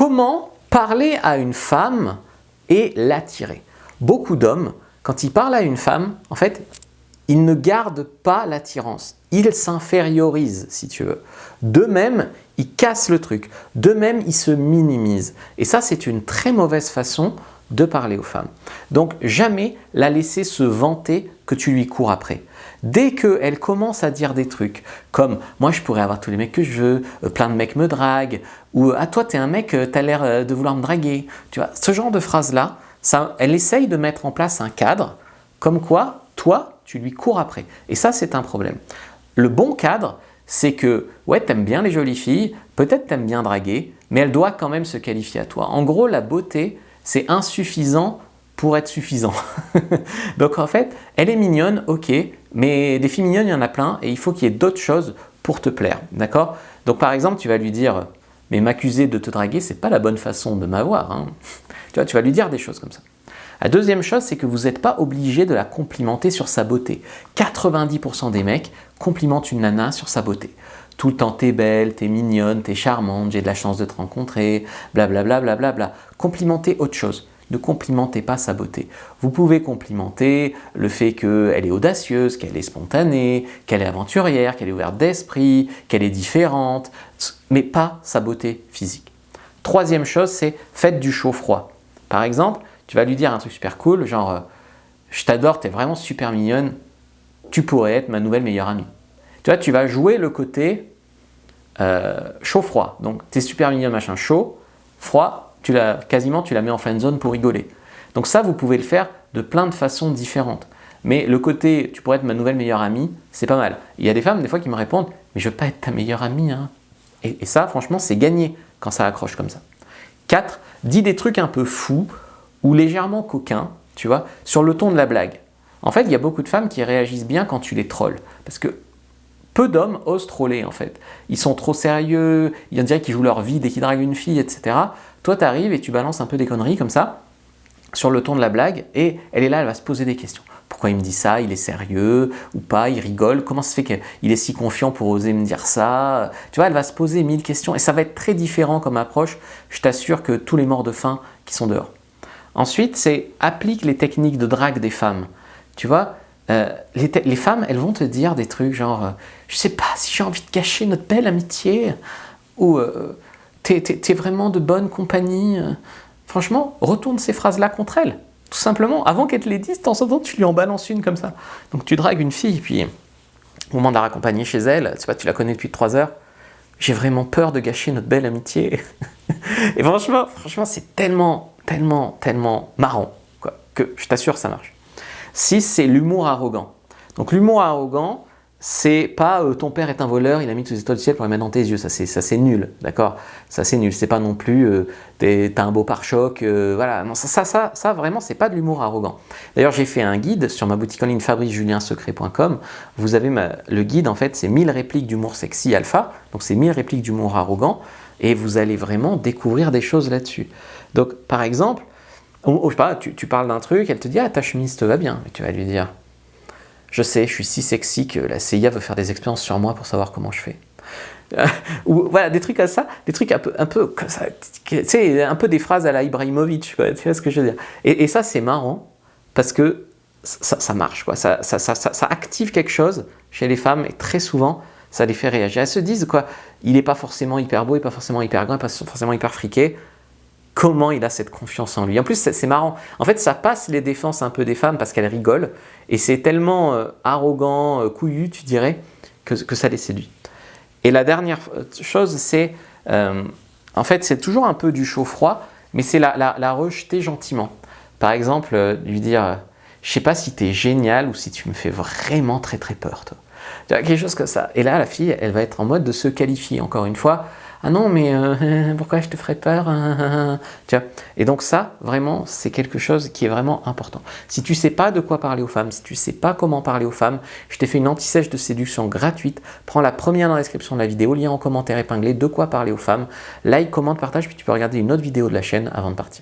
Comment parler à une femme et l'attirer? Beaucoup d'hommes, quand ils parlent à une femme, en fait, ils ne gardent pas l'attirance. Ils s'infériorisent, si tu veux. D'eux-mêmes, ils cassent le truc. D'eux-mêmes, ils se minimisent. Et ça, c'est une très mauvaise façon de parler aux femmes. Donc, jamais la laisser se vanter que tu lui cours après. Dès qu'elle commence à dire des trucs comme « moi, je pourrais avoir tous les mecs que je veux, plein de mecs me draguent » ou « ah, toi, t'es un mec, t'as l'air de vouloir me draguer ». Tu vois, ce genre de phrases-là, elle essaye de mettre en place un cadre comme quoi, toi, tu lui cours après. Et ça, c'est un problème. Le bon cadre, c'est que, ouais, t'aimes bien les jolies filles, peut-être t'aimes bien draguer, mais elle doit quand même se qualifier à toi. En gros, la beauté, c'est insuffisant pour être suffisant. Donc en fait, elle est mignonne, ok, mais des filles mignonnes, il y en a plein, et il faut qu'il y ait d'autres choses pour te plaire, d'accord? Donc par exemple, tu vas lui dire, mais m'accuser de te draguer, c'est pas la bonne façon de m'avoir, hein. Tu vois, tu vas lui dire des choses comme ça. La deuxième chose, c'est que vous n'êtes pas obligé de la complimenter sur sa beauté. 90% des mecs complimentent une nana sur sa beauté. Tout le temps, t'es belle, t'es mignonne, t'es charmante, j'ai de la chance de te rencontrer, blablabla, blablabla. Complimentez autre chose. Ne complimentez pas sa beauté. Vous pouvez complimenter le fait qu'elle est audacieuse, qu'elle est spontanée, qu'elle est aventurière, qu'elle est ouverte d'esprit, qu'elle est différente, mais pas sa beauté physique. Troisième chose, c'est faites du chaud-froid. Par exemple, tu vas lui dire un truc super cool, genre « je t'adore, t'es vraiment super mignonne, tu pourrais être ma nouvelle meilleure amie ». Tu vois, tu vas jouer le côté chaud-froid. Donc, t'es super mignonne, machin, chaud, froid, quasiment tu la mets en fan zone pour rigoler. Donc ça, vous pouvez le faire de plein de façons différentes. Mais le côté « tu pourrais être ma nouvelle meilleure amie », c'est pas mal. Il y a des femmes, des fois, qui me répondent « mais je veux pas être ta meilleure amie, hein ». Et ça, franchement, c'est gagné quand ça accroche comme ça. 4. Dis des trucs un peu fous ou légèrement coquins, tu vois, sur le ton de la blague. En fait, il y a beaucoup de femmes qui réagissent bien quand tu les trolls. Parce que peu d'hommes osent troller, en fait. Ils sont trop sérieux, on dirait qu'ils jouent leur vie dès qu'ils draguent une fille, etc. Toi, tu arrives et tu balances un peu des conneries comme ça, sur le ton de la blague, et elle est là, elle va se poser des questions. Pourquoi il me dit ça? Il est sérieux ou pas? Il rigole? Comment ça se fait qu'il est si confiant pour oser me dire ça? Tu vois, elle va se poser 1000 questions, et ça va être très différent comme approche. Je t'assure que tous les morts de faim qui sont dehors. Ensuite, c'est applique les techniques de drague des femmes. Tu vois, les femmes, elles vont te dire des trucs genre je sais pas si j'ai envie de gâcher notre belle amitié ou t'es vraiment de bonne compagnie. Franchement, retourne ces phrases-là contre elles. Tout simplement, avant qu'elle te les dise, de temps en temps, tu lui en balances une comme ça. Donc tu dragues une fille, puis au moment de la raccompagner chez elle, tu la connais depuis 3 heures, j'ai vraiment peur de gâcher notre belle amitié. Et franchement, c'est tellement marrant, quoi, que je t'assure ça marche. 6, c'est l'humour arrogant. Donc l'humour arrogant, c'est pas ton père est un voleur, il a mis tous les étoiles du ciel pour les mettre dans tes yeux, ça c'est nul, d'accord? Ça c'est nul, c'est pas non plus t'as un beau pare-choc, voilà, non, ça vraiment c'est pas de l'humour arrogant. D'ailleurs j'ai fait un guide sur ma boutique en ligne fabricejuliensecret.com, vous avez le guide en fait, c'est 1000 répliques d'humour sexy alpha, donc c'est 1000 répliques d'humour arrogant, et vous allez vraiment découvrir des choses là-dessus. Donc par exemple, je sais pas, tu parles d'un truc, elle te dit « ah ta chemise te va bien », et tu vas lui dire « je sais, je suis si sexy que la CIA veut faire des expériences sur moi pour savoir comment je fais ». Ou voilà, des trucs comme ça, des trucs un peu comme ça, tu sais, un peu des phrases à la Ibrahimovic, quoi, tu vois ce que je veux dire. Et ça c'est marrant parce que ça marche, quoi, ça active quelque chose chez les femmes et très souvent ça les fait réagir. Elles se disent quoi, il n'est pas forcément hyper beau, il n'est pas forcément hyper grand, il n'est pas forcément hyper friqué. Comment il a cette confiance en lui? En plus, c'est marrant. En fait, ça passe les défenses un peu des femmes parce qu'elles rigolent. Et c'est tellement arrogant, couillu, tu dirais, que ça les séduit. Et la dernière chose, c'est... en fait, c'est toujours un peu du chaud-froid, mais c'est la rejeter gentiment. Par exemple, lui dire « je ne sais pas si tu es génial ou si tu me fais vraiment très très peur, toi. » Tu vois, quelque chose comme ça. Et là, la fille, elle va être en mode de se qualifier, encore une fois. Ah non, mais pourquoi je te ferais peur? Tu vois. Et donc ça, vraiment, c'est quelque chose qui est vraiment important. Si tu ne sais pas de quoi parler aux femmes, si tu ne sais pas comment parler aux femmes, je t'ai fait une anti-sèche de séduction gratuite. Prends la première dans la description de la vidéo, lien en commentaire épinglé, de quoi parler aux femmes. Like, commente, partage, puis tu peux regarder une autre vidéo de la chaîne avant de partir.